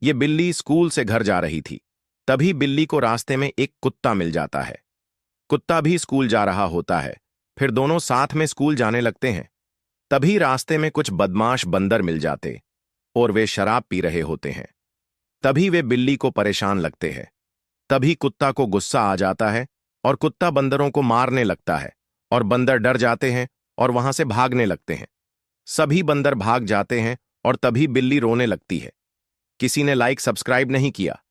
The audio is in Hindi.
ये बिल्ली स्कूल से घर जा रही थी। तभी बिल्ली को रास्ते में एक कुत्ता मिल जाता है। कुत्ता भी स्कूल जा रहा होता है। फिर दोनों साथ में स्कूल जाने लगते हैं। तभी रास्ते में कुछ बदमाश बंदर मिल जाते और वे शराब पी रहे होते हैं। तभी वे बिल्ली को परेशान लगते हैं। तभी कुत्ता को गुस्सा आ जाता है और कुत्ता बंदरों को मारने लगता है और बंदर डर जाते हैं और वहां से भागने लगते हैं। सभी बंदर भाग जाते हैं और तभी बिल्ली रोने लगती है। किसी ने लाइक सब्सक्राइब नहीं किया।